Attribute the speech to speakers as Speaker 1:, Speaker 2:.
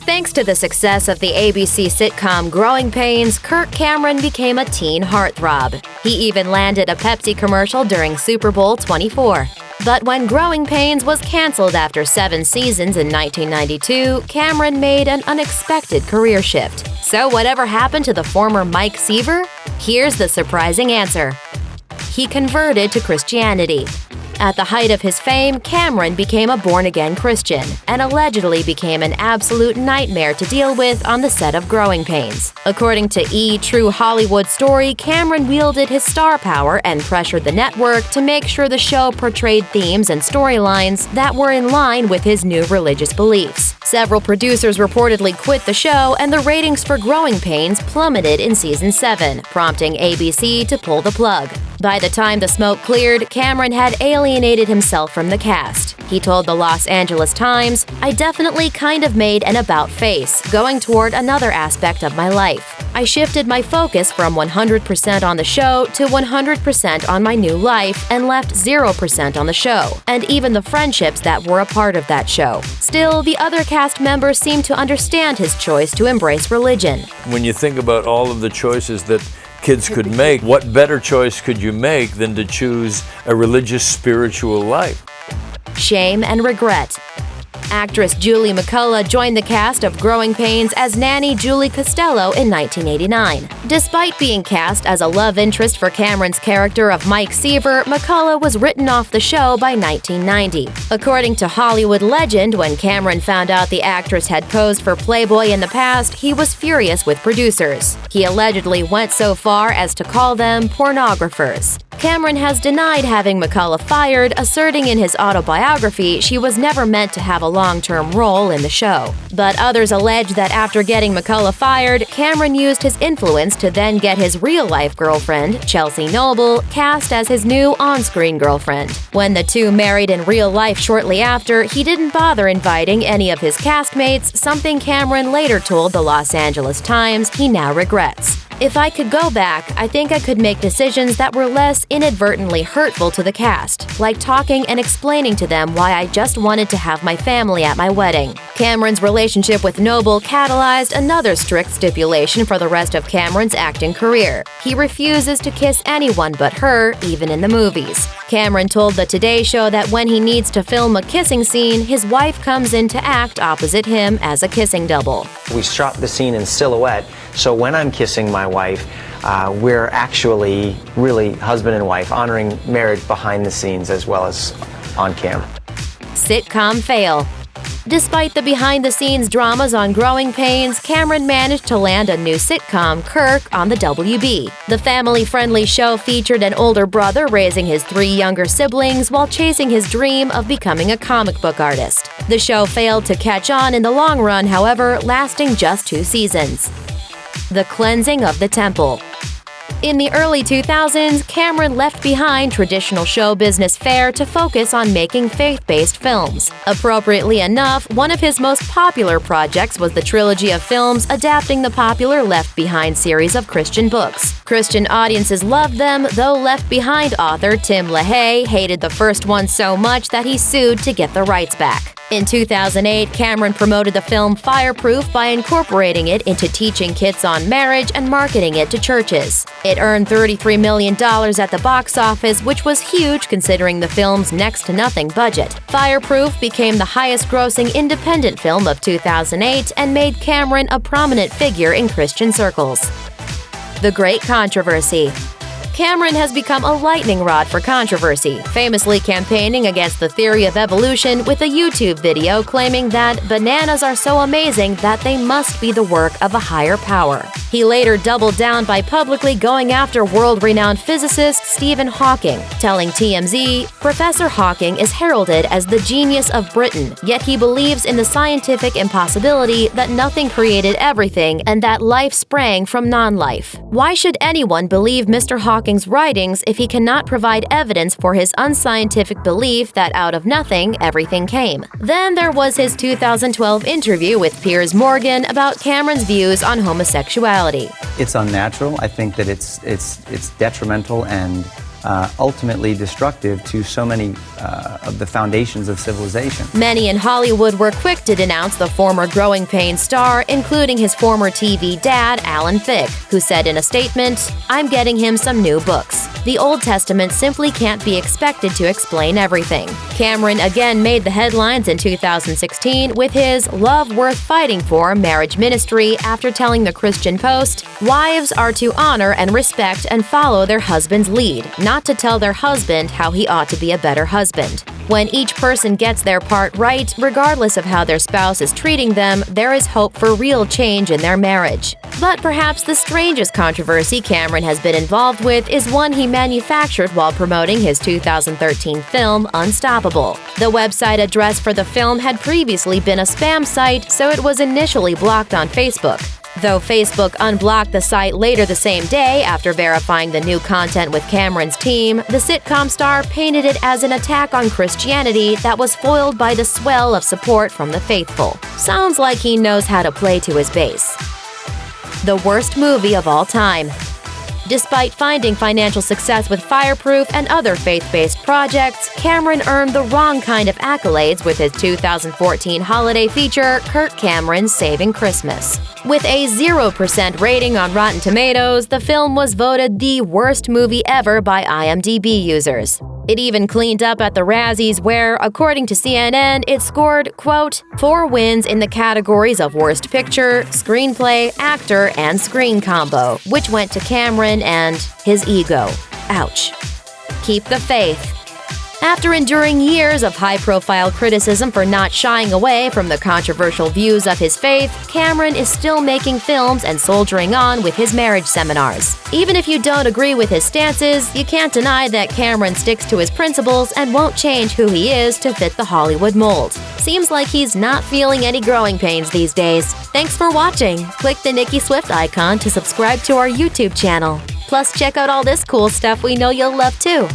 Speaker 1: Thanks to the success of the ABC sitcom Growing Pains, Kirk Cameron became a teen heartthrob. He even landed a Pepsi commercial during Super Bowl 24. But when Growing Pains was canceled after 7 seasons in 1992, Cameron made an unexpected career shift. So whatever happened to the former Mike Seaver? Here's the surprising answer. He converted to Christianity. At the height of his fame, Cameron became a born-again Christian and allegedly became an absolute nightmare to deal with on the set of Growing Pains. According to True Hollywood Story, Cameron wielded his star power and pressured the network to make sure the show portrayed themes and storylines that were in line with his new religious beliefs. Several producers reportedly quit the show, and the ratings for Growing Pains plummeted in Season 7, prompting ABC to pull the plug. By the time the smoke cleared, Cameron had alienated himself from the cast. He told the Los Angeles Times, "I definitely kind of made an about-face, going toward another aspect of my life. I shifted my focus from 100% on the show to 100% on my new life and left 0% on the show, and even the friendships that were a part of that show." Still, the other cast members seemed to understand his choice to embrace religion.
Speaker 2: When you think about all of the choices that kids could make, what better choice could you make than to choose a religious, spiritual life?
Speaker 1: Shame and regret. Actress Julie McCullough joined the cast of Growing Pains as nanny Julie Costello in 1989. Despite being cast as a love interest for Cameron's character of Mike Seaver, McCullough was written off the show by 1990. According to Hollywood legend, when Cameron found out the actress had posed for Playboy in the past, he was furious with producers. He allegedly went so far as to call them pornographers. Cameron has denied having McCullough fired, asserting in his autobiography she was never meant to have a long-term role in the show. But others allege that after getting McCullough fired, Cameron used his influence to then get his real-life girlfriend, Chelsea Noble, cast as his new on-screen girlfriend. When the two married in real life shortly after, he didn't bother inviting any of his castmates, something Cameron later told the Los Angeles Times he now regrets. "If I could go back, I think I could make decisions that were less inadvertently hurtful to the cast, like talking and explaining to them why I just wanted to have my family at my wedding." Cameron's relationship with Noble catalyzed another strict stipulation for the rest of Cameron's acting career. He refuses to kiss anyone but her, even in the movies. Cameron told the Today Show that when he needs to film a kissing scene, his wife comes in to act opposite him as a kissing double.
Speaker 3: We shot the scene in silhouette, so when I'm kissing my wife, we're actually really husband and wife, honoring marriage behind the scenes as well as on camera.
Speaker 1: Sitcom fail. Despite the behind-the-scenes dramas on Growing Pains, Cameron managed to land a new sitcom, Kirk, on the WB. The family-friendly show featured an older brother raising his 3 younger siblings while chasing his dream of becoming a comic book artist. The show failed to catch on in the long run, however, lasting just 2 seasons. The cleansing of the temple. In the early 2000s, Cameron left behind traditional show business fare to focus on making faith-based films. Appropriately enough, one of his most popular projects was the trilogy of films adapting the popular Left Behind series of Christian books. Christian audiences loved them, though Left Behind author Tim LaHaye hated the first one so much that he sued to get the rights back. In 2008, Cameron promoted the film Fireproof by incorporating it into teaching kids on marriage and marketing it to churches. It earned $33 million at the box office, which was huge considering the film's next-to-nothing budget. Fireproof became the highest-grossing independent film of 2008 and made Cameron a prominent figure in Christian circles. The Great Controversy. Cameron has become a lightning rod for controversy, famously campaigning against the theory of evolution with a YouTube video claiming that bananas are so amazing that they must be the work of a higher power. He later doubled down by publicly going after world-renowned physicist Stephen Hawking, telling TMZ, "Professor Hawking is heralded as the genius of Britain, yet he believes in the scientific impossibility that nothing created everything and that life sprang from non-life. Why should anyone believe Mr. Hawking's writings if he cannot provide evidence for his unscientific belief that out of nothing, everything came?" Then there was his 2012 interview with Piers Morgan about Cameron's views on homosexuality.
Speaker 4: It's unnatural. I think that it's detrimental and ultimately destructive to so many of the foundations of civilization.
Speaker 1: Many in Hollywood were quick to denounce the former Growing Pains star, including his former TV dad, Alan Thicke, who said in a statement, "I'm getting him some new books. The Old Testament simply can't be expected to explain everything." Cameron again made the headlines in 2016 with his Love Worth Fighting For marriage ministry after telling the Christian Post, "Wives are to honor and respect and follow their husband's lead, not to tell their husband how he ought to be a better husband. When each person gets their part right, regardless of how their spouse is treating them, there is hope for real change in their marriage." But perhaps the strangest controversy Cameron has been involved with is one he manufactured while promoting his 2013 film, Unstoppable. The website address for the film had previously been a spam site, so it was initially blocked on Facebook. Though Facebook unblocked the site later the same day after verifying the new content with Cameron's team, the sitcom star painted it as an attack on Christianity that was foiled by the swell of support from the faithful. Sounds like he knows how to play to his base. The worst movie of all time. Despite finding financial success with Fireproof and other faith-based projects, Cameron earned the wrong kind of accolades with his 2014 holiday feature, Kirk Cameron's Saving Christmas. With a 0% rating on Rotten Tomatoes, the film was voted the worst movie ever by IMDb users. It even cleaned up at the Razzies where, according to CNN, it scored, quote, 4 wins in the categories of Worst Picture, Screenplay, Actor, and Screen Combo, which went to Cameron and his ego. Ouch. Keep the faith. After enduring years of high-profile criticism for not shying away from the controversial views of his faith, Cameron is still making films and soldiering on with his marriage seminars. Even if you don't agree with his stances, you can't deny that Cameron sticks to his principles and won't change who he is to fit the Hollywood mold. Seems like he's not feeling any growing pains these days. Thanks for watching. Click the Nicki Swift icon to subscribe to our YouTube channel. Plus, check out all this cool stuff we know you'll love too.